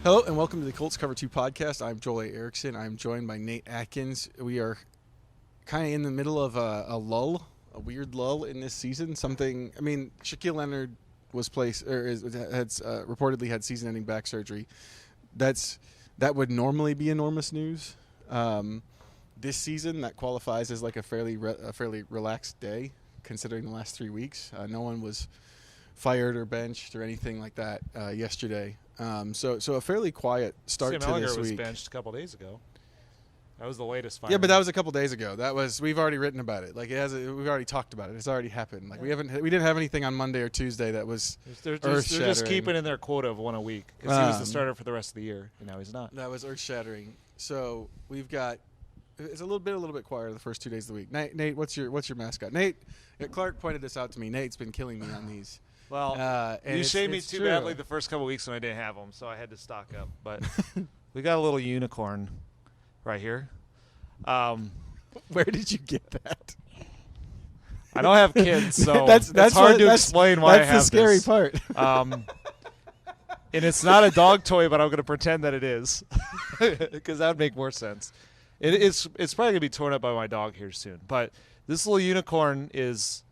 Hello and welcome to the Colts Cover 2 podcast. I'm Joel A. Erickson. I'm joined by Nate Atkins. We are kind of in the middle of a lull, a weird lull in this season. Shaquille Leonard was reportedly had season-ending back surgery. That would normally be enormous news. This season, that qualifies as like a fairly relaxed day, considering the last 3 weeks. No one was fired or benched or anything like that yesterday. So a fairly quiet start Sam to Ellinger this was week. benched a couple days ago. That was the latest firing. Yeah, but that was a couple days ago. We've already written about it. We've already talked about it. It's already happened. We didn't have anything on Monday or Tuesday that was They're earth-shattering. just keeping in their quota of one a week because he was the starter for the rest of the year, and now he's not. That was earth-shattering. So we've got it's a little bit quieter the first 2 days of the week. Nate, what's your mascot? Nate Clark pointed this out to me. Nate's been killing me on these. Well, you shamed me too badly the first couple weeks when I didn't have them, so I had to stock up. But we got a little unicorn right here. Where did you get that? I don't have kids, so that's hard to explain why I have this. That's the scary part. And it's not a dog toy, but I'm going to pretend that it is because that would make more sense. It's probably going to be torn up by my dog here soon. But this little unicorn is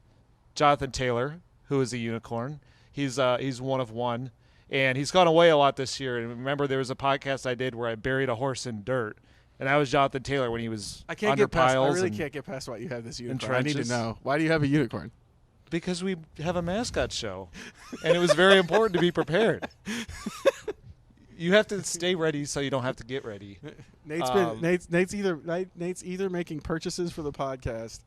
Jonathan Taylor, who is a unicorn. He's one of one, and he's gone away a lot this year. And remember, there was a podcast I did where I buried a horse in dirt, and that was Jonathan Taylor when he was under piles. I really can't get past why you have this unicorn. Trenches. I need to know, why do you have a unicorn? Because we have a mascot show, and it was very important to be prepared. You have to stay ready so you don't have to get ready. Nate's either making purchases for the podcast,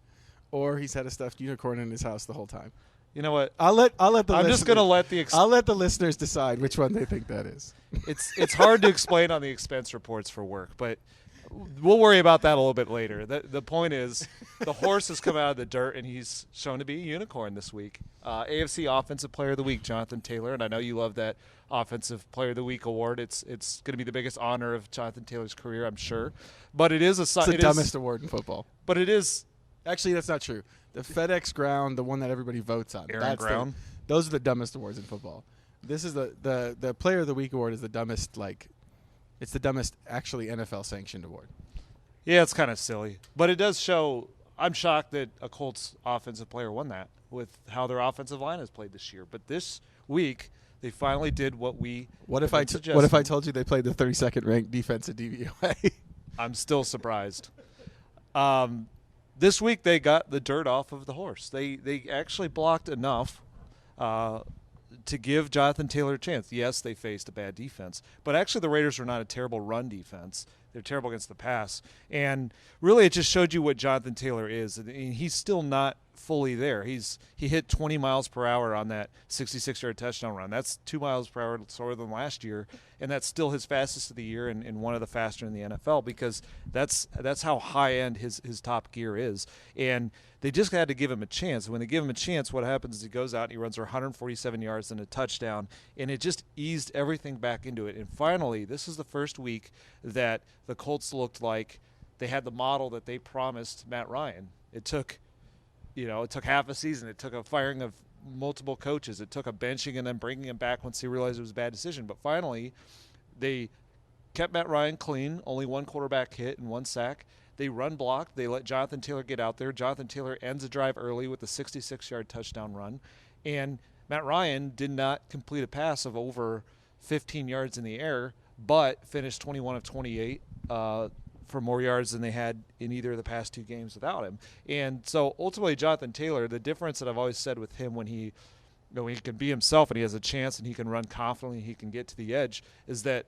or he's had a stuffed unicorn in his house the whole time. You know what? I'll let the I'm just going to let I'll let the listeners decide which one they think that is. It's hard to explain on the expense reports for work, but we'll worry about that a little bit later. The point is, the horse has come out of the dirt, and he's shown to be a unicorn this week. AFC Offensive Player of the Week, Jonathan Taylor, and I know you love that Offensive Player of the Week award. It's going to be the biggest honor of Jonathan Taylor's career, I'm sure. But it's the dumbest award in football. But it is. Actually, that's not true. The FedEx Ground, the one that everybody votes on. Aaron Brown. Those are the dumbest awards in football. This is the Player of the Week award is the dumbest. It's the dumbest actually NFL sanctioned award. Yeah, it's kind of silly, but it does show. I'm shocked that a Colts offensive player won that with how their offensive line has played this year. But this week they finally did what we. What if I told you they played the 32nd ranked defense at DVOA? I'm still surprised. This week they got the dirt off of the horse. They actually blocked enough to give Jonathan Taylor a chance. Yes, they faced a bad defense, but actually the Raiders are not a terrible run defense. They're terrible against the pass. And really it just showed you what Jonathan Taylor is. And he's still not fully there. He hit 20 miles per hour on that 66-yard touchdown run. That's 2 miles per hour slower than last year, and that's still his fastest of the year and one of the faster in the NFL because that's how high-end his top gear is. And they just had to give him a chance. When they give him a chance, what happens is he goes out and he runs for 147 yards and a touchdown, and it just eased everything back into it. And finally, this is the first week that the Colts looked like they had the model that they promised Matt Ryan. It took half a season. It took a firing of multiple coaches. It took a benching and then bringing him back once he realized it was a bad decision. But finally, they kept Matt Ryan clean, only one quarterback hit and one sack. They run blocked. They let Jonathan Taylor get out there. Jonathan Taylor ends a drive early with a 66-yard touchdown run. And Matt Ryan did not complete a pass of over 15 yards in the air, but finished 21 of 28 for more yards than they had in either of the past two games without him. And so ultimately Jonathan Taylor, the difference that I've always said with him when he can be himself and he has a chance and he can run confidently, he can get to the edge, is that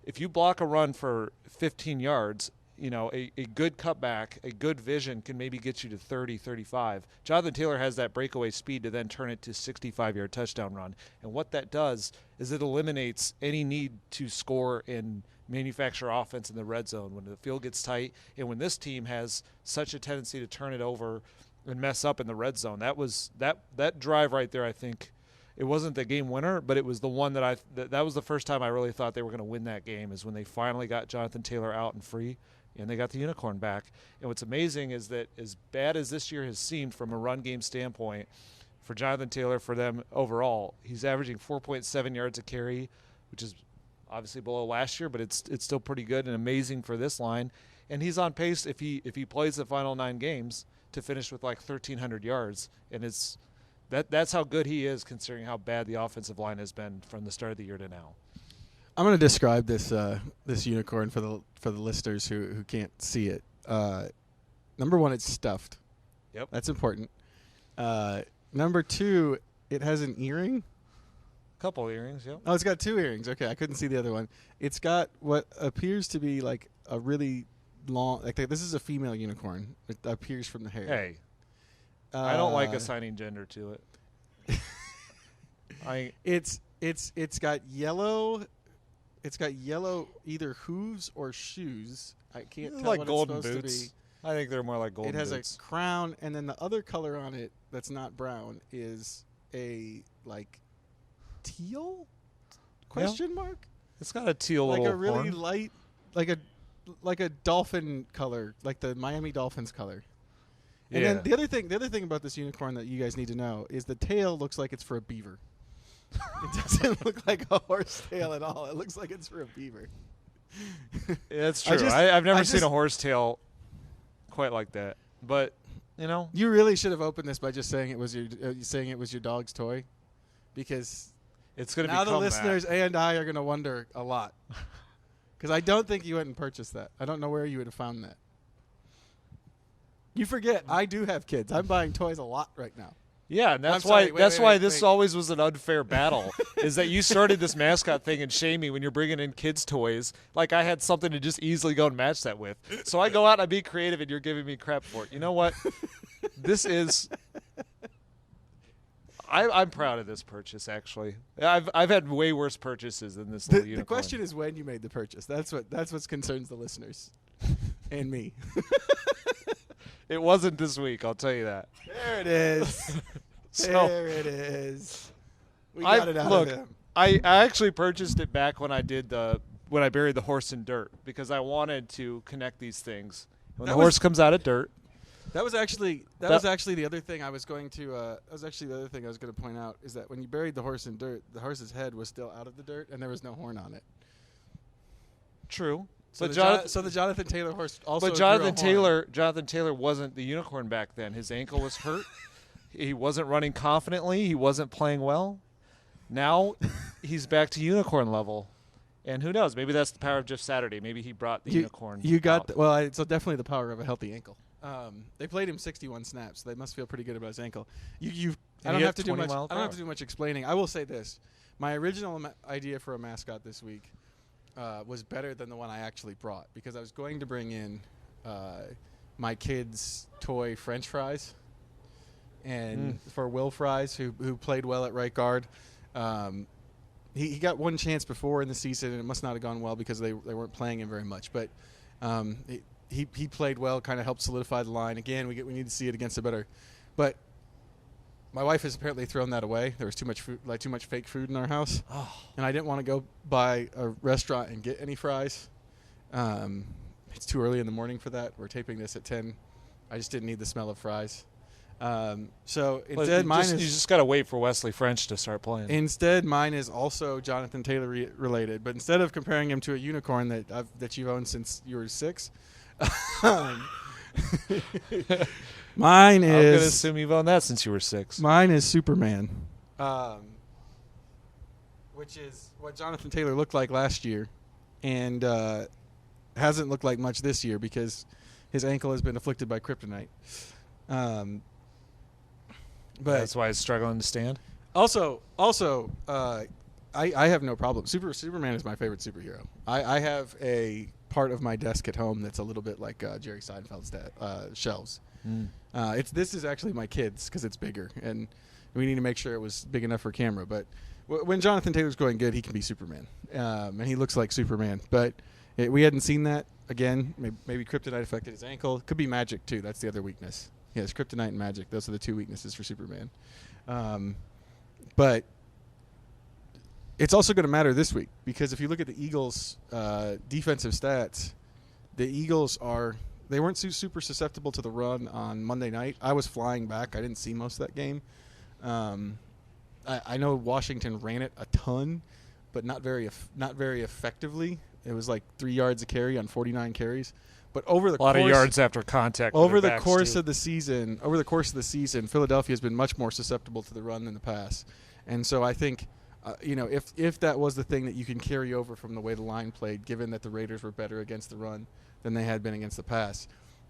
if you block a run for 15 yards, a good cutback, a good vision can maybe get you to 30, 35. Jonathan Taylor has that breakaway speed to then turn it to 65-yard touchdown run. And what that does is it eliminates any need to score and manufacture offense in the red zone when the field gets tight and when this team has such a tendency to turn it over and mess up in the red zone. That was that drive right there, I think. It wasn't the game winner, but it was the one that that was the first time I really thought they were going to win that game, is when they finally got Jonathan Taylor out and free. And they got the unicorn back. And what's amazing is that as bad as this year has seemed from a run game standpoint for Jonathan Taylor, for them overall, he's averaging 4.7 yards a carry, which is obviously below last year, but it's still pretty good and amazing for this line. And he's on pace if he plays the final 9 games to finish with like 1,300 yards, and that's how good he is considering how bad the offensive line has been from the start of the year to now. I'm going to describe this this unicorn for the listeners who can't see it. Number 1, it's stuffed. Yep, that's important. Number 2, it has an earring. Couple earrings, yep. Oh, it's got 2 earrings. Okay, I couldn't see the other one. It's got what appears to be like a really long. Like this is a female unicorn. It appears from the hair. Hey, I don't like assigning gender to it. It's got yellow. It's got yellow either hooves or shoes. I can't tell like what golden it's supposed boots. to be. I think they're more like golden boots. It has a crown, and then the other color on it that's not brown is a like teal question mark. It's got a teal like little a really horn. light, like a dolphin color, like the Miami Dolphins color. And then the other thing about this unicorn that you guys need to know is the tail looks like it's for a beaver. It doesn't look like a horse tail at all. It looks like it's for a beaver. That's true. I've never seen a horse tail quite like that. But you really should have opened this by just saying it was your dog's toy, because it's going to now become the listeners and I are going to wonder a lot, because I don't think you went and purchased that. I don't know where you would have found that. You forget I do have kids. I'm buying toys a lot right now. Yeah, and that's why this always was an unfair battle, is that you started this mascot thing and shame me when you're bringing in kids' toys. Like I had something to just easily go and match that with. So I go out and I be creative, and you're giving me crap for it. You know what? This is – I'm proud of this purchase, actually. I've had way worse purchases than this little unicorn. The question is when you made the purchase. That's what concerns the listeners and me. It wasn't this week, I'll tell you that. There it is. There it is. We got it out of him. I actually purchased it back when I buried the horse in dirt, because I wanted to connect these things. When the horse comes out of dirt. That was actually the other thing I was going to point out, is that when you buried the horse in dirt, the horse's head was still out of the dirt and there was no horn on it. True. So the Jonathan Taylor horse also. But Jonathan Taylor wasn't the unicorn back then. His ankle was hurt. He wasn't running confidently. He wasn't playing well. Now he's back to unicorn level, and who knows? Maybe that's the power of Jeff Saturday. Maybe he brought the unicorn. It's definitely the power of a healthy ankle. They played him 61 snaps. So they must feel pretty good about his ankle. I don't have to do much. I don't have to do much explaining. I will say this: my original idea for a mascot this week was better than the one I actually brought, because I was going to bring in my kid's toy French fries, and for Will Fries, who played well at right guard. He got one chance before in the season, and it must not have gone well because they weren't playing him very much. But he played well, kind of helped solidify the line. Again, we need to see it against a better. But my wife has apparently thrown that away. There was too much food, too much fake food in our house, and I didn't want to go by a restaurant and get any fries. It's too early in the morning for that. We're taping this at 10. I just didn't need the smell of fries. So instead, you just got to wait for Wesley French to start playing. Instead, mine is also Jonathan Taylor related, but instead of comparing him to a unicorn that you've owned since you were 6, mine is. I'm gonna assume you've owned that since you were 6. Mine is Superman, which is what Jonathan Taylor looked like last year, and hasn't looked like much this year because his ankle has been afflicted by kryptonite. But that's why it's struggling to stand. Also, I have no problem. Superman is my favorite superhero. I have a part of my desk at home that's a little bit like Jerry Seinfeld's shelves. This is actually my kid's because it's bigger, and we need to make sure it was big enough for camera. But when Jonathan Taylor's going good, he can be Superman, and he looks like Superman. But we hadn't seen that. Again, maybe kryptonite affected his ankle. Could be magic too. That's the other weakness. Yes, kryptonite and magic. Those are the 2 weaknesses for Superman. But it's also going to matter this week, because if you look at the Eagles' defensive stats, the Eagles they weren't super susceptible to the run on Monday night. I was flying back. I didn't see most of that game. I know Washington ran it a ton, but not very effectively. It was like 3 yards a carry on 49 carries. But over the a lot of yards after contact. Over the course of the season, Philadelphia has been much more susceptible to the run than the pass. And so I think, if that was the thing that you can carry over from the way the line played, given that the Raiders were better against the run than they had been against the pass,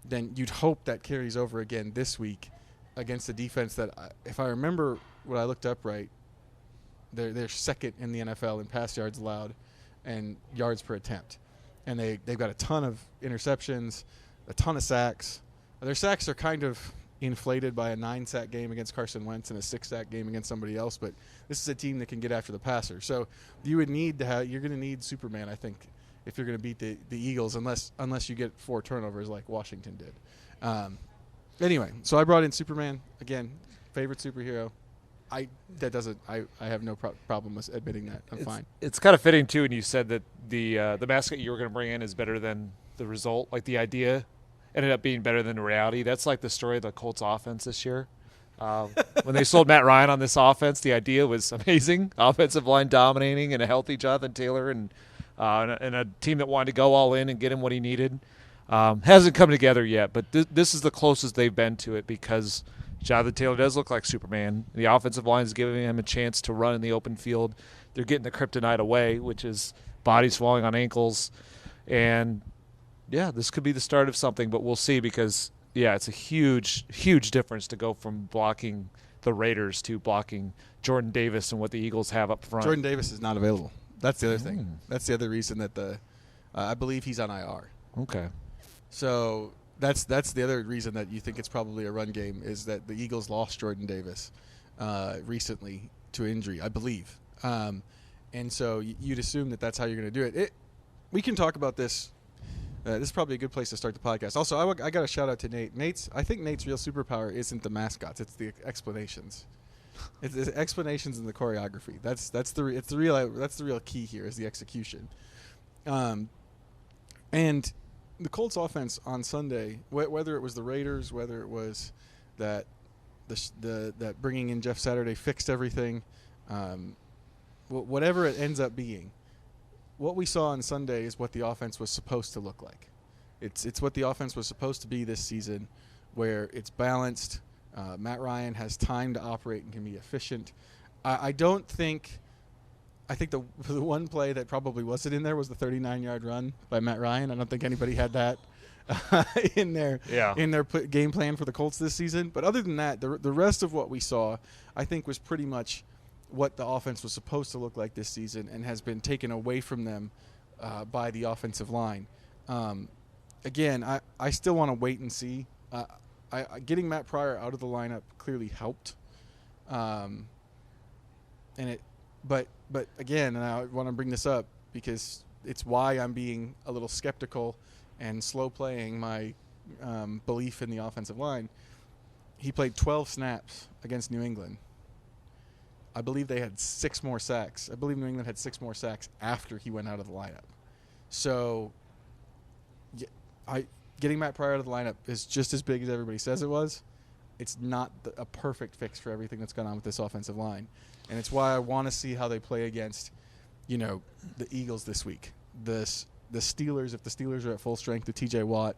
then you'd hope that carries over again this week against a defense that, if I remember what I looked up right, they're second in the NFL in pass yards allowed and yards per attempt. And they've got a ton of interceptions, a ton of sacks. Their sacks are kind of inflated by a 9-sack game against Carson Wentz and a 6-sack game against somebody else, but this is a team that can get after the passer. So you're going to need Superman, I think, if you're going to beat the Eagles, unless you get 4 turnovers like Washington did. Anyway, so I brought in Superman again, favorite superhero. I have no problem with admitting that. I'm fine. It's kind of fitting too, when you said that the mascot you were going to bring in is better than the result. Like, the idea ended up being better than the reality. That's like the story of the Colts offense this year. When they sold Matt Ryan on this offense, the idea was amazing. Offensive line dominating and a healthy Jonathan Taylor and a team that wanted to go all in and get him what he needed. Hasn't come together yet, but this is the closest they've been to it, because Jonathan Taylor does look like Superman. The offensive line is giving him a chance to run in the open field. They're getting the kryptonite away, which is bodies falling on ankles. And, yeah, this could be the start of something, but we'll see, because, yeah, it's a huge, huge difference to go from blocking the Raiders to blocking Jordan Davis and what the Eagles have up front. Jordan Davis is not available. That's the other thing. That's the other reason that I believe he's on IR. Okay. So that's the other reason that you think it's probably a run game, is that the Eagles lost Jordan Davis recently to injury, I believe. And so you'd assume that that's how you're going to do it. We can talk about this. This is probably a good place to start the podcast. Also, I got a shout out to Nate. I think Nate's real superpower isn't the mascots; it's the explanations. It's the explanations and the choreography. That's the real key here, is the execution. And the Colts offense on Sunday, whether it was the Raiders, whether it was that that bringing in Jeff Saturday fixed everything, whatever it ends up being, what we saw on Sunday is what the offense was supposed to look like. It's what the offense was supposed to be this season, where it's balanced. Matt Ryan has time to operate and can be efficient. I think the one play that probably wasn't in there was the 39-yard run by Matt Ryan. I don't think anybody had that in their game plan for the Colts this season. But other than that, the rest of what we saw, I think, was pretty much what the offense was supposed to look like this season, and has been taken away from them by the offensive line. Again, I still want to wait and see. Getting Matt Pryor out of the lineup clearly helped, But again, and I want to bring this up because it's why I'm being a little skeptical and slow playing my belief in the offensive line. He played 12 snaps against New England. I believe they had 6 more sacks. I believe New England had 6 more sacks after he went out of the lineup. So getting Matt Pryor out of the lineup is just as big as everybody says it was. It's not a perfect fix for everything that's gone on with this offensive line. And it's why I want to see how they play against, the Eagles this week. The Steelers, if the Steelers are at full strength with T.J. Watt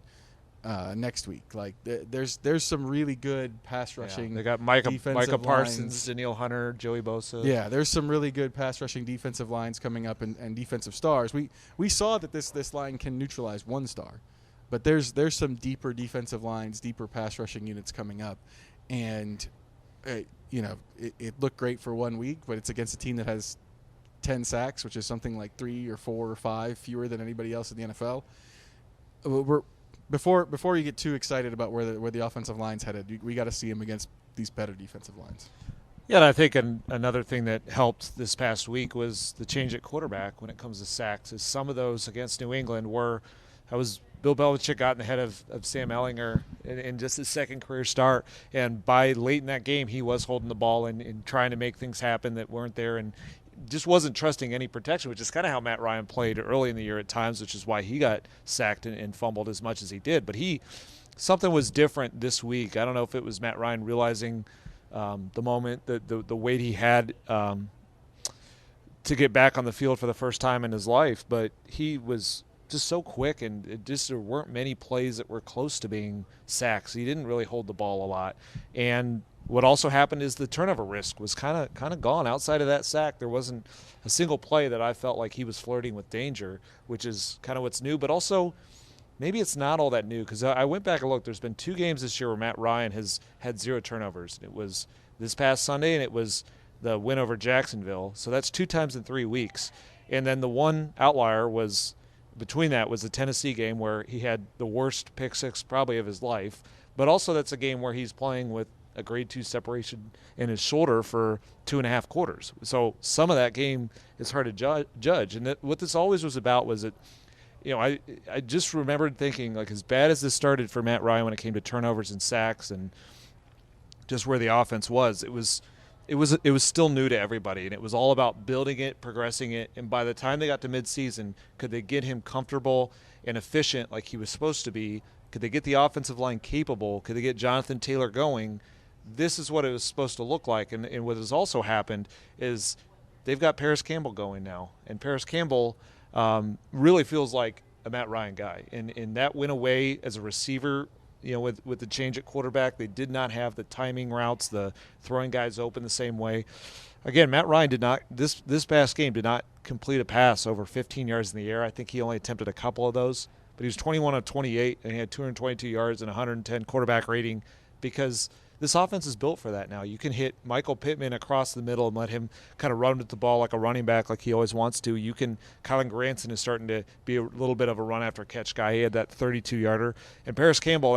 next week. Like, there's some really good pass rushing. Yeah, they got Micah Parsons, lines. Danielle Hunter, Joey Bosa. Yeah, there's some really good pass rushing defensive lines coming up and defensive stars. We saw that this line can neutralize one star. But there's some deeper defensive lines, deeper pass rushing units coming up. And it looked great for 1 week, but it's against a team that has 10 sacks, which is something like 3 or 4 or 5 fewer than anybody else in the NFL. Before you get too excited about where the offensive line's headed, we got to see them against these better defensive lines. Yeah, and I think another thing that helped this past week was the change at quarterback when it comes to sacks. Is some of those against New England Bill Belichick got in the head of Sam Ehlinger in just his second career start. And by late in that game, he was holding the ball and trying to make things happen that weren't there, and just wasn't trusting any protection, which is kind of how Matt Ryan played early in the year at times, which is why he got sacked and fumbled as much as he did. But something was different this week. I don't know if it was Matt Ryan realizing the moment, the weight he had to get back on the field for the first time in his life, but he was just so quick, and there weren't many plays that were close to being sacks. He didn't really hold the ball a lot. And what also happened is the turnover risk was kind of gone. Outside of that sack, there wasn't a single play that I felt like he was flirting with danger, which is kind of what's new. But also, maybe it's not all that new, because I went back and looked. There's been 2 games this year where Matt Ryan has had 0 turnovers. It was this past Sunday, and it was the win over Jacksonville. So that's 2 times in 3 weeks. And then the one outlier was between that was the Tennessee game where he had the worst pick six probably of his life. But also that's a game where he's playing with a grade 2 separation in his shoulder for 2.5 quarters. So some of that game is hard to judge. And what this always was about was that, I just remembered thinking, like, as bad as this started for Matt Ryan when it came to turnovers and sacks and just where the offense was, it was still new to everybody, and it was all about building it, progressing it, and by the time they got to midseason, could they get him comfortable and efficient like he was supposed to be? Could they get the offensive line capable? Could they get Jonathan Taylor going? This is what it was supposed to look like, and what has also happened is they've got Paris Campbell going now, and Paris Campbell really feels like a Matt Ryan guy, and that went away as a receiver. With the change at quarterback, they did not have the timing routes, the throwing guys open the same way. Again, Matt Ryan did not this past game did not complete a pass over 15 yards in the air. I think he only attempted a couple of those, but he was 21 of 28, and he had 222 yards and 110 quarterback rating, because this offense is built for that now. You can hit Michael Pittman across the middle and let him kind of run with the ball like a running back like he always wants to. Kylan Granson is starting to be a little bit of a run-after-catch guy. He had that 32-yarder. And Paris Campbell,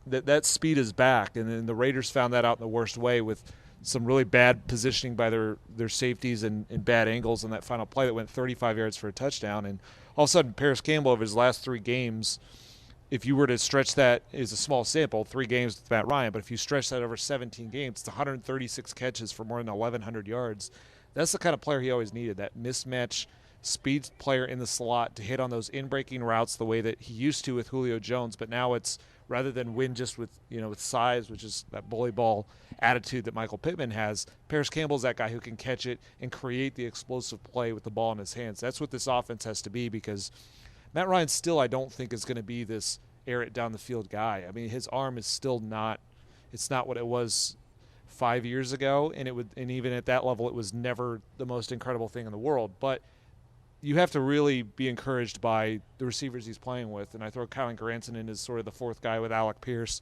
that speed is back. And then the Raiders found that out in the worst way with some really bad positioning by their safeties and bad angles on that final play that went 35 yards for a touchdown. And all of a sudden, Paris Campbell, over his last 3 games, if you were to stretch that, is a small sample, 3 games with Matt Ryan, but if you stretch that over 17 games, it's 136 catches for more than 1,100 yards. That's the kind of player he always needed, that mismatch speed player in the slot to hit on those in-breaking routes the way that he used to with Julio Jones, but now it's rather than win just with size, which is that bully ball attitude that Michael Pittman has, Paris Campbell's that guy who can catch it and create the explosive play with the ball in his hands. That's what this offense has to be, because Matt Ryan still, I don't think, is going to be this air it down the field guy. I mean, his arm is still not – it's not what it was 5 years ago, and even at that level, it was never the most incredible thing in the world. But you have to really be encouraged by the receivers he's playing with, and I throw Kylan Granson in as sort of the 4th guy with Alec Pierce.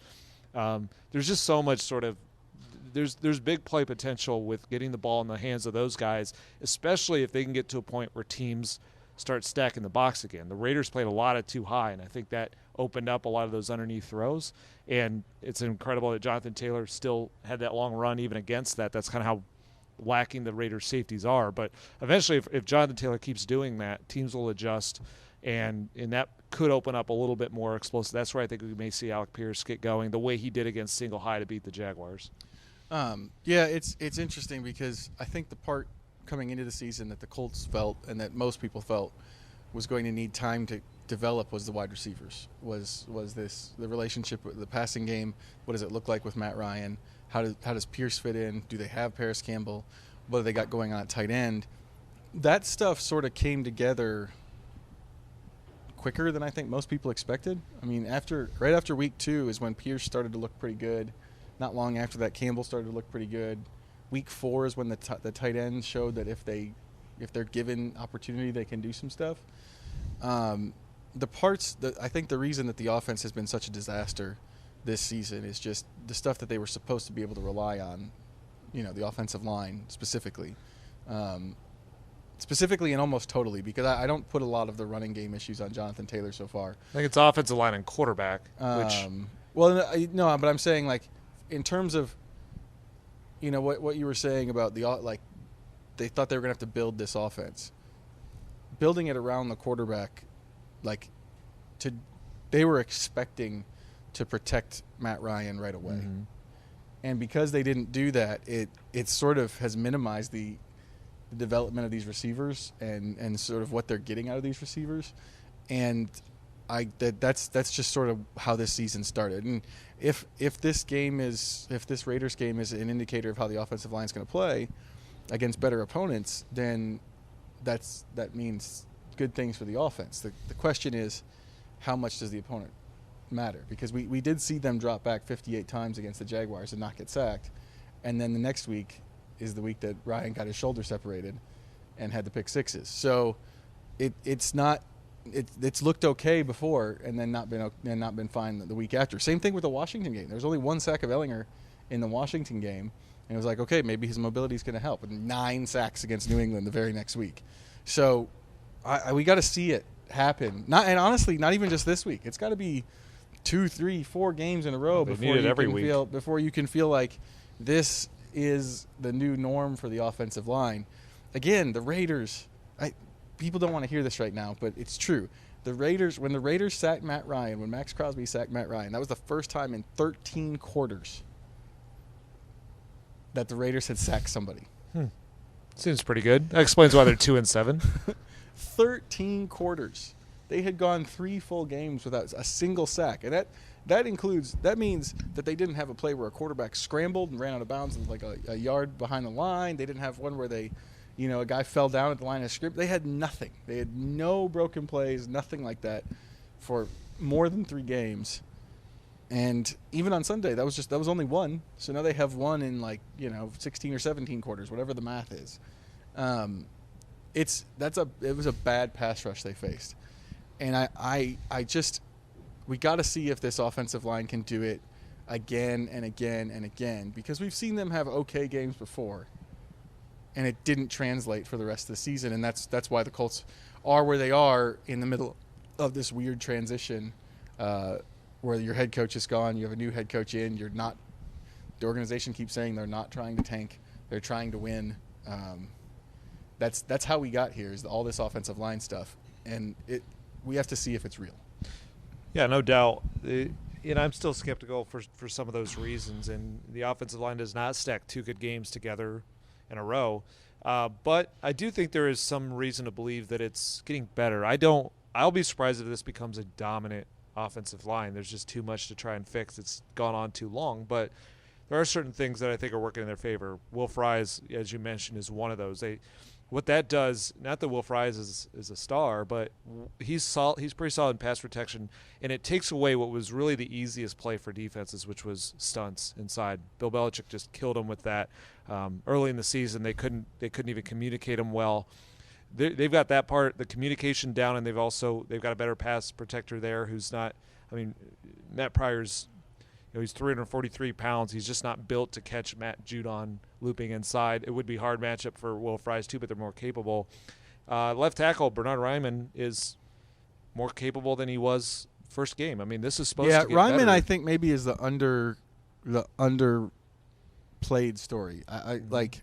There's just so much sort of – there's big play potential with getting the ball in the hands of those guys, especially if they can get to a point where teams – start stacking the box again. The Raiders played a lot of too high, and I think that opened up a lot of those underneath throws. And it's incredible that Jonathan Taylor still had that long run even against that. That's kind of how lacking the Raiders' safeties are. But eventually, if Jonathan Taylor keeps doing that, teams will adjust, and that could open up a little bit more explosive. That's where I think we may see Alec Pierce get going the way he did against Single High to beat the Jaguars. It's interesting, because I think the part coming into the season that the Colts felt and that most people felt was going to need time to develop was the wide receivers. Was this the relationship with the passing game? What does it look like with Matt Ryan? How does Pierce fit in? Do they have Paris Campbell? What do they got going on at tight end? That stuff sort of came together quicker than I think most people expected. I mean, right after week 2 is when Pierce started to look pretty good. Not long after that, Campbell started to look pretty good. Week 4 is when the tight ends showed that if they're given opportunity, they can do some stuff. I think the reason that the offense has been such a disaster this season is just the stuff that they were supposed to be able to rely on. The offensive line specifically, and almost totally, because I don't put a lot of the running game issues on Jonathan Taylor so far. I think it's offensive line and quarterback. But I'm saying, like, in terms of what you were saying about they thought they were going to have to build this offense. Building it around the quarterback, they were expecting to protect Matt Ryan right away. Mm-hmm. And because they didn't do that, it sort of has minimized the development of these receivers and sort of what they're getting out of these receivers. And that's just sort of how this season started. And if this Raiders game is an indicator of how the offensive line is going to play against better opponents, then that means good things for the offense. The question is, how much does the opponent matter? Because we did see them drop back 58 times against the Jaguars and not get sacked, and then the next week is the week that Ryan got his shoulder separated and had the pick sixes. So it's looked okay before and then not been fine the week after. Same thing with the Washington game. There was only one sack of Ellinger in the Washington game, and it was like, okay, maybe his mobility is going to help. And 9 sacks against New England the very next week. So we got to see it happen. And honestly, not even just this week. It's got to be 2, 3, 4 games in a row before you can feel like this is the new norm for the offensive line. Again, the Raiders. People don't want to hear this right now, but it's true. When the Raiders sacked Matt Ryan, when Max Crosby sacked Matt Ryan, that was the first time in 13 quarters that the Raiders had sacked somebody. Seems pretty good. That explains why they're 2-7. 13 quarters. They had gone 3 full games without a single sack, and that means that they didn't have a play where a quarterback scrambled and ran out of bounds like a yard behind the line. They didn't have one where a guy fell down at the line of scrimmage. They had nothing. They had no broken plays, nothing like that for more than 3 games. And even on Sunday, that was only 1. So now they have 1 in 16 or 17 quarters, whatever the math is. It was a bad pass rush they faced. And we got to see if this offensive line can do it again and again and again, because we've seen them have okay games before, and it didn't translate for the rest of the season. And that's why the Colts are where they are in the middle of this weird transition, where your head coach is gone, you have a new head coach in. The organization keeps saying they're not trying to tank, they're trying to win. That's how we got here, is all this offensive line stuff, and we have to see if it's real. Yeah, no doubt. And I'm still skeptical for some of those reasons. And the offensive line does not stack 2 good games together in a row. But I do think there is some reason to believe that it's getting better. I'll be surprised if this becomes a dominant offensive line. There's just too much to try and fix. It's gone on too long. But there are certain things that I think are working in their favor. Will Fries, as you mentioned, is one of those. What that does, not that Will Fries is a star, but he's pretty solid in pass protection, and it takes away what was really the easiest play for defenses, which was stunts inside. Bill Belichick just killed him with that. Early in the season, they couldn't even communicate him well. They've got that part, the communication down, and they've got a better pass protector there who's not. I mean, Matt Pryor's. He's 343 pounds. He's just not built to catch Matt Judon looping inside. It would be a hard matchup for Will Fries, too, but they're more capable. Left tackle, Bernhard Raimann, is more capable than he was first game. I mean, this is supposed to get Raimann, better. I think, maybe is the underplayed story. I like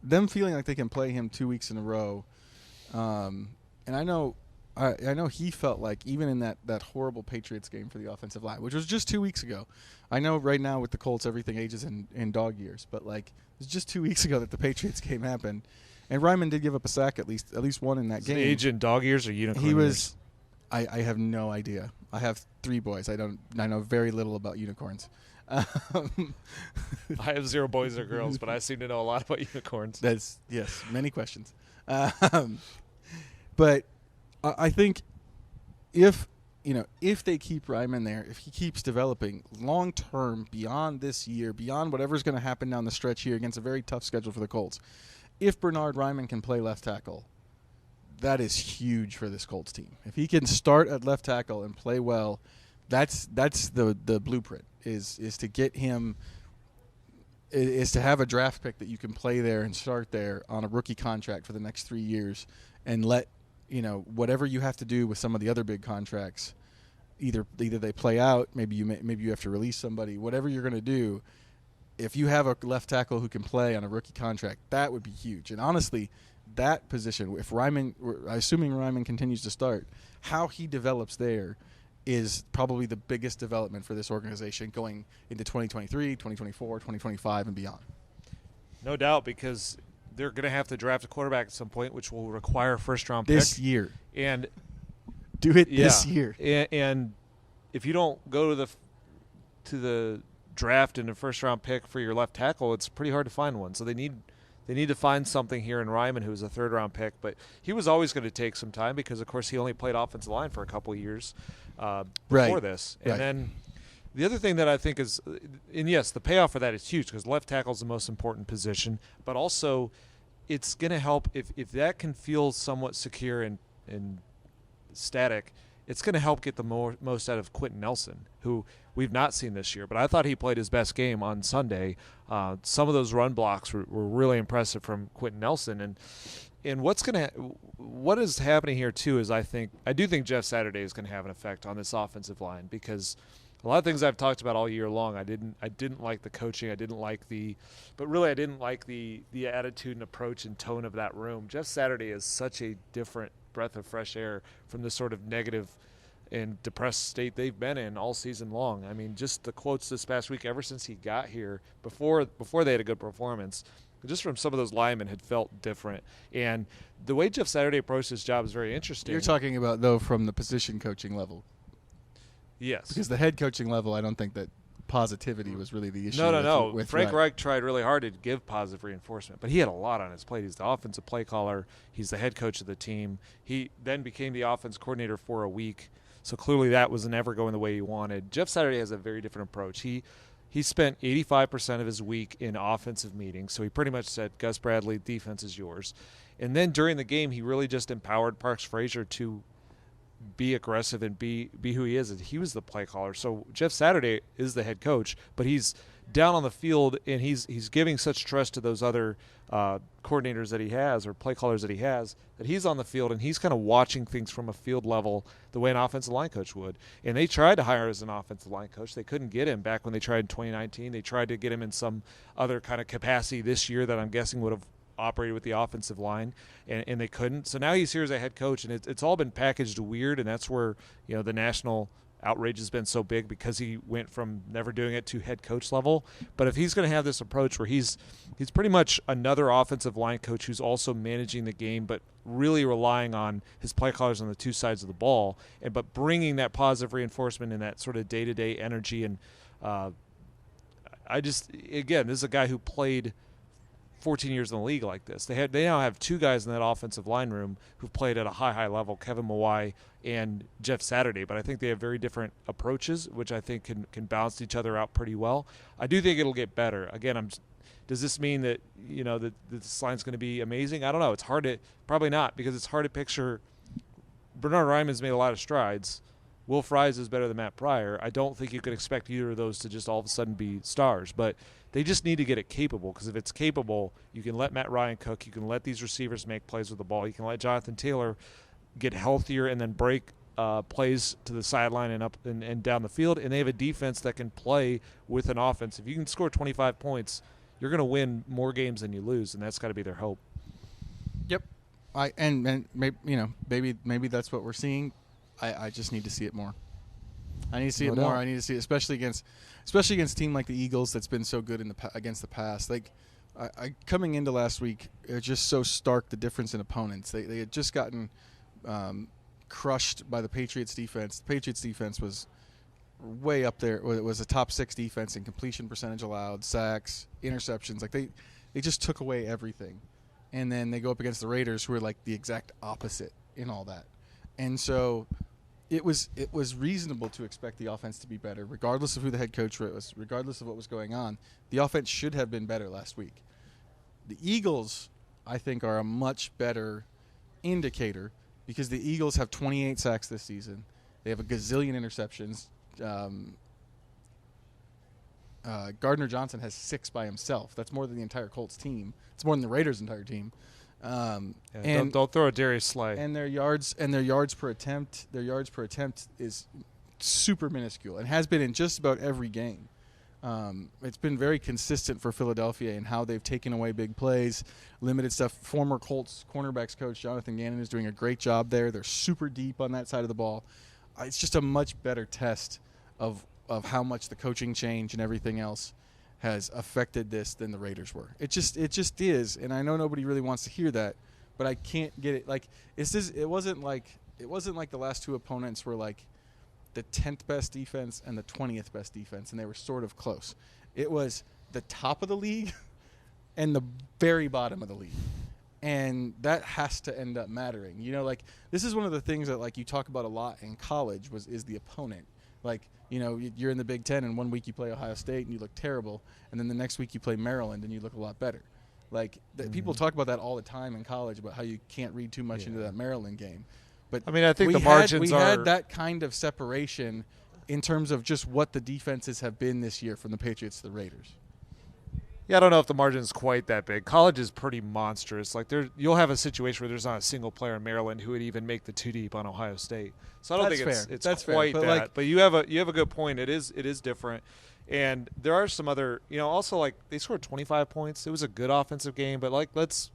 them feeling like they can play him 2 weeks in a row. And I know he felt like, even in that horrible Patriots game for the offensive line, which was just 2 weeks ago. I know right now with the Colts everything ages in dog years, but it was just 2 weeks ago that the Patriots game happened, and Raimann did give up a sack at least one in that game. Age in dog years or unicorn He years? was. I have no idea. I have 3 boys. I know very little about unicorns. I have 0 boys or girls, but I seem to know a lot about unicorns. Yes, many questions. But I think if they keep Raimann there, if he keeps developing long term beyond this year, beyond whatever's going to happen down the stretch here against a very tough schedule for the Colts, if Bernhard Raimann can play left tackle, that is huge for this Colts team. If he can start at left tackle and play well, that's the blueprint is to get him, is to have a draft pick that you can play there and start there on a rookie contract for the next 3 years, and let whatever you have to do with some of the other big contracts, either they play out, maybe you have to release somebody, whatever you're going to do. If you have a left tackle who can play on a rookie contract, that would be huge. And honestly, that position, if assuming Raimann continues to start, how he develops there is probably the biggest development for this organization going into 2023, 2024, 2025, and beyond. No doubt, because they're going to have to draft a quarterback at some point, which will require a first-round pick. This year. And do it this year. And if you don't go to the draft and a first-round pick for your left tackle, it's pretty hard to find one. So they need They need to find something here in Ryman, who was a third-round pick, but he was always going to take some time because, of course, he only played offensive line for a couple of years before this. And then the other thing that I think is, and yes, the payoff for that is huge because left tackle is the most important position, but also it's going to help if that can feel somewhat secure and static. It's going to help get the most out of Quentin Nelson, who we've not seen this year. But I thought he played his best game on Sunday. Some of those run blocks were really impressive from Quentin Nelson. And what is happening here too is I do think Jeff Saturday is going to have an effect on this offensive line because a lot of things I've talked about all year long. I didn't like the coaching. I didn't like the attitude and approach and tone of that room. Jeff Saturday is such a different breath of fresh air from the sort of negative and depressed state they've been in all season long. I mean, just the quotes this past week, ever since he got here, before they had a good performance, just from some of those linemen had felt different. And the way Jeff Saturday approached his job is very interesting. You're talking about, though, from the position coaching level. Yes. Because the head coaching level, I don't think that positivity was really the issue. No. Frank Reich tried really hard to give positive reinforcement, but he had a lot on his plate. He's the offensive play caller. He's the head coach of the team. He then became the offense coordinator for a week, so clearly that was never going the way he wanted. Jeff Saturday has a very different approach. He spent 85% of his week in offensive meetings, so he pretty much said, Gus Bradley, defense is yours. And then during the game, he really just empowered Parks Frazier to be aggressive and be who he is. He was the play caller. So Jeff Saturday is the head coach, but he's down on the field and he's giving such trust to those other coordinators that he has or play callers that he has that he's on the field and he's kind of watching things from a field level the way an offensive line coach would. And they tried to hire as an offensive line coach. They couldn't get him back when they tried in 2019. They tried to get him in some other kind of capacity this year that I'm guessing would have operated with the offensive line, and they couldn't. So now he's here as a head coach, and it's all been packaged weird, and that's where the national outrage has been so big because he went from never doing it to head coach level. But if he's going to have this approach where he's pretty much another offensive line coach who's also managing the game, but really relying on his play callers on the two sides of the ball, but bringing that positive reinforcement and that sort of day-to-day energy. And this is a guy who played 14 years in the league like this. They now have two guys in that offensive line room who've played at a high level, Kevin Mawai and Jeff Saturday, but I think they have very different approaches, which I think can balance each other out pretty well. I do think it'll get better. Again, does this mean that that this line's going to be amazing? I don't know. It's hard to probably not because it's hard to picture. Bernard Ryman's made a lot of strides. Will Fries is better than Matt Pryor. I don't think you could expect either of those to just all of a sudden be stars, but they just need to get it capable because if it's capable, you can let Matt Ryan cook. You can let these receivers make plays with the ball. You can let Jonathan Taylor get healthier and then break plays to the sideline and up and down the field, and they have a defense that can play with an offense. If you can score 25 points, you're going to win more games than you lose, and that's got to be their hope. Yep. Maybe that's what we're seeing. I just need to see it more. I need to see it more. I need to see it, especially against a team like the Eagles that's been so good against the pass. Like, coming into last week, it's just so stark the difference in opponents. They had just gotten crushed by the Patriots defense. The Patriots defense was way up there. It was a top 6 defense in completion percentage allowed, sacks, interceptions. Like they just took away everything. And then they go up against the Raiders, who are like the exact opposite in all that. And so it was reasonable to expect the offense to be better, regardless of who the head coach was, regardless of what was going on. The offense should have been better last week. The Eagles, I think, are a much better indicator because the Eagles have 28 sacks this season. They have a gazillion interceptions. Gardner Johnson has 6 by himself. That's more than the entire Colts team. It's more than the Raiders' entire team. And don't throw a Darius Slay. And their yards per attempt is super minuscule and has been in just about every game. It's been very consistent for Philadelphia in how they've taken away big plays, limited stuff. Former Colts cornerbacks coach Jonathan Gannon is doing a great job there. They're super deep on that side of the ball. It's just a much better test of how much the coaching change and everything else has affected this than the Raiders were. It just is, and I know nobody really wants to hear that, but I can't get it. Like it wasn't like the last two opponents were like the 10th best defense and the 20th best defense, and they were sort of close. It was the top of the league and the very bottom of the league. And that has to end up mattering. You know, like, this is one of the things that, like, you talk about a lot in college is the opponent. Like, you know, you're in the Big Ten, and one week you play Ohio State and you look terrible, and then the next week you play Maryland and you look a lot better. Like, people talk about that all the time in college, about how you can't read too much into that Maryland game. But I mean, I think the margins we had that kind of separation in terms of just what the defenses have been this year from the Patriots to the Raiders. Yeah, I don't know if the margin is quite that big. College is pretty monstrous. Like, you'll have a situation where there's not a single player in Maryland who would even make the two deep on Ohio State. So I don't think it's quite fair. that. But you have a good point. It is different. And there are some other, also, like, they scored 25 points. It was a good offensive game, but, like, let's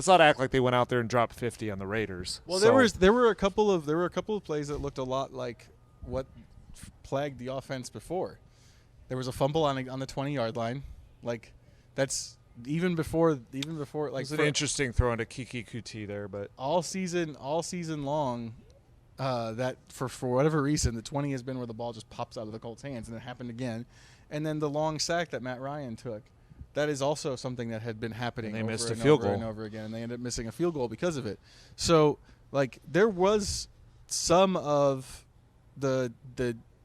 not act like they went out there and dropped 50 on the Raiders. Well, there were a couple of plays that looked a lot like what plagued the offense before. There was a fumble on the 20-yard line. Like, that's even before like, it was an interesting throw into Kiki Kuti there, but all season long, that for whatever reason, the 20 has been where the ball just pops out of the Colts' hands, and it happened again. And then the long sack that Matt Ryan took, that is also something that had been happening over and over again, and they ended up missing a field goal because of it. So, like, there was some of the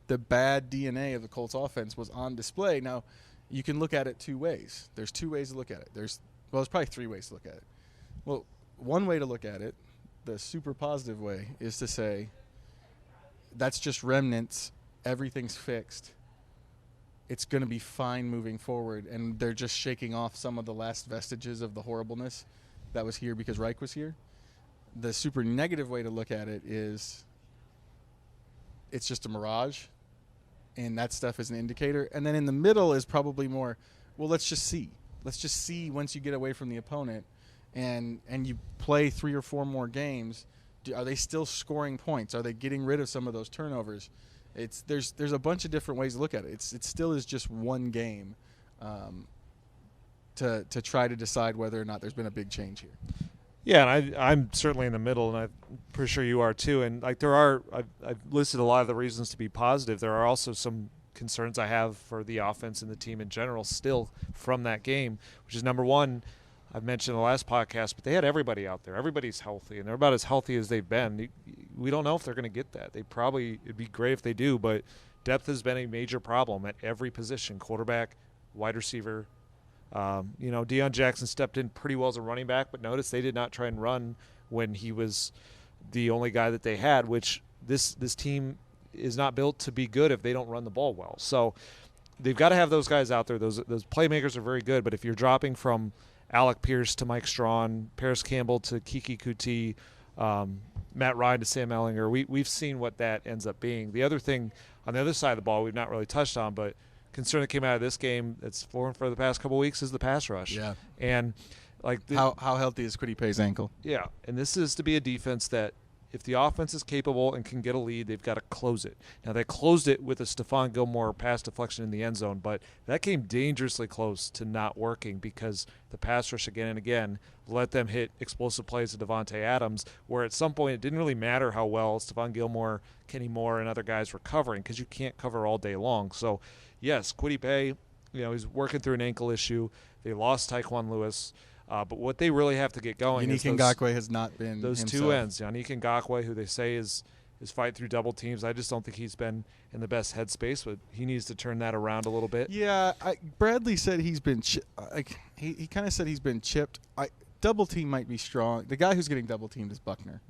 bad DNA of the Colts offense was on display. Now, you can look at it two ways. There's two ways to look at it. There's probably three ways to look at it. Well, one way to look at it, the super positive way, is to say that's just remnants. Everything's fixed. It's going to be fine moving forward, and they're just shaking off some of the last vestiges of the horribleness that was here because Reich was here. The super negative way to look at it is it's just a mirage, and that stuff is an indicator. And then in the middle is probably more, well, let's just see. Let's just see once you get away from the opponent and you play 3 or 4 more games, are they still scoring points? Are they getting rid of some of those turnovers? There's a bunch of different ways to look at it. It still is just one game to try to decide whether or not there's been a big change here. Yeah, and I'm certainly in the middle, and I'm pretty sure you are too. And like I've listed a lot of the reasons to be positive. There are also some concerns I have for the offense and the team in general still from that game, which is number one. I've mentioned in the last podcast, but they had everybody out there. Everybody's healthy, and they're about as healthy as they've been. We don't know if they're going to get that. It'd be great if they do, but depth has been a major problem at every position: quarterback, wide receiver. Deion Jackson stepped in pretty well as a running back, but notice they did not try and run when he was the only guy that they had, which this team is not built to be good if they don't run the ball well. So they've got to have those guys out there. Those playmakers are very good, but if you're dropping from Alec Pierce to Mike Strawn, Paris Campbell to Kiki Kuti, Matt Ryan to Sam Ellinger, we've seen what that ends up being. The other thing on the other side of the ball we've not really touched on, but concern that came out of this game that's for the past couple of weeks is the pass rush. Yeah. And like how healthy is Kwity Paye's ankle? Yeah. And this is to be a defense that if the offense is capable and can get a lead, they've got to close it. Now, they closed it with a Stephon Gilmore pass deflection in the end zone, but that came dangerously close to not working because the pass rush again and again let them hit explosive plays to Devontae Adams, where at some point it didn't really matter how well Stephon Gilmore, Kenny Moore, and other guys were covering because you can't cover all day long. So, yes, Kwity Paye, he's working through an ankle issue. They lost Tyquan Lewis. But what they really have to get going is Ngakoue has not been those himself. Two ends. Yannick Ngakoue, who they say is fighting through double teams. I just don't think he's been in the best headspace, but he needs to turn that around a little bit. Yeah, Bradley said he's been he kind of said he's been chipped. Double team might be strong. The guy who's getting double teamed is Buckner.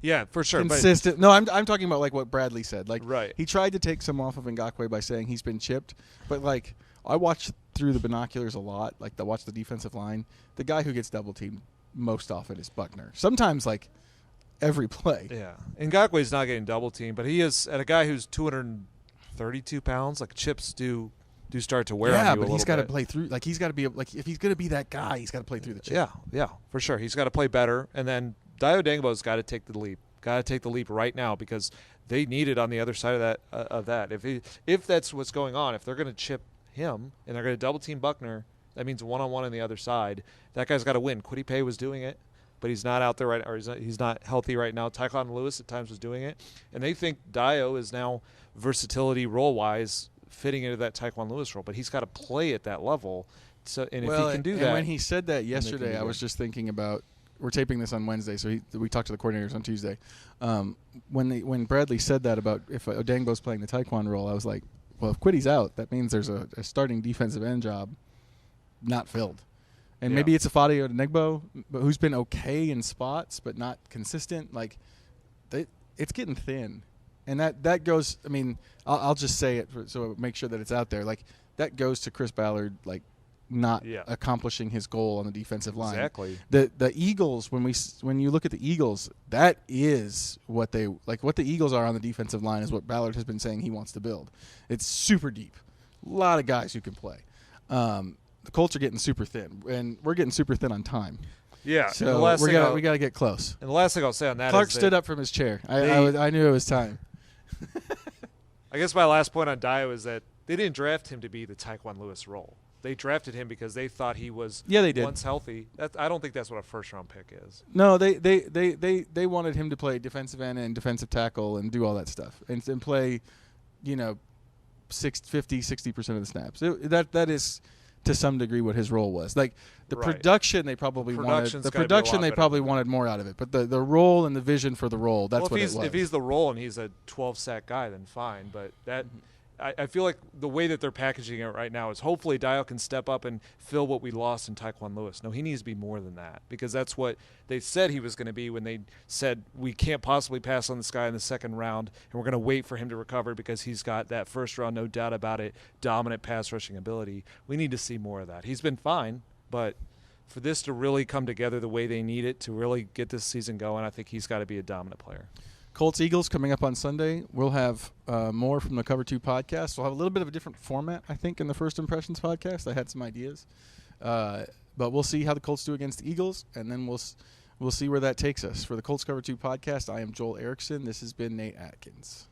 Yeah, for sure. Consistent. No, I'm talking about like what Bradley said. Like, right. He tried to take some off of Ngakoue by saying he's been chipped, but like I watched through the binoculars a lot. Like, I watch the defensive line. The guy who gets double teamed most often is Buckner. Sometimes like every play. Yeah, Ngakoue's not getting double teamed, but he is at a guy who's 232 pounds. Like, chips do start to wear on you a little bit. Yeah, but he's got to play through. Like, he's got to be like if he's going to be that guy, he's got to play through the chip. Yeah, for sure. He's got to play better, and then Dio Dengbo's got to take the leap. Got to take the leap right now because they need it on the other side of that. If that's what's going on, if they're going to chip him and they're going to double team Buckner, that means one-on-one on the other side. That guy's got to win. Kwity Paye was doing it, but he's not out there right, or he's not healthy right now. Tyquan Lewis at times was doing it, and they think Dio is now versatility role-wise fitting into that Tyquan Lewis role, but he's got to play at that level. So, and if he can do and that, when he said that yesterday, I was just thinking about. We're taping this on Wednesday, so we talked to the coordinators on Tuesday. When Bradley said that about if Odangbo's playing the Tyquan role, I was like, well, if Quiddy's out, that means there's a starting defensive end job not filled. And maybe it's a Fadi Odangbo, but who's been okay in spots but not consistent. Like, it's getting thin. And that goes – I mean, I'll just say it so make sure that it's out there. Like, that goes to Chris Ballard, like, not accomplishing his goal on the defensive line. Exactly. The Eagles, when you look at the Eagles, that is what they – like, what the Eagles are on the defensive line is what Ballard has been saying he wants to build. It's super deep. A lot of guys who can play. The Colts are getting super thin, and we're getting super thin on time. Yeah. So we got to get close. And the last thing I'll say on that Clark is stood up from his chair. I knew it was time. I guess my last point on Dio is that they didn't draft him to be the Tyquan Lewis role. They drafted him because they thought he was once healthy. I don't think that's what a first-round pick is. No, they wanted him to play defensive end and defensive tackle and do all that stuff and play, 50-60% of the snaps. That is to some degree what his role was. Like the production, they probably wanted. The production they probably wanted more out of it. But the role and the vision for the role, that's what it was. If he's the role and he's a 12-sack guy, then fine. But that. I feel like the way that they're packaging it right now is hopefully Dio can step up and fill what we lost in Tyquan Lewis. No, he needs to be more than that because that's what they said he was going to be when they said we can't possibly pass on this guy in the second round and we're going to wait for him to recover because he's got that first round, no doubt about it, dominant pass rushing ability. We need to see more of that. He's been fine, but for this to really come together the way they need it to really get this season going, I think he's got to be a dominant player. Colts-Eagles coming up on Sunday. We'll have more from the Cover 2 podcast. We'll have a little bit of a different format, I think, in the First Impressions podcast. I had some ideas. But we'll see how the Colts do against the Eagles, and then we'll see where that takes us. For the Colts Cover 2 podcast, I am Joel Erickson. This has been Nate Atkins.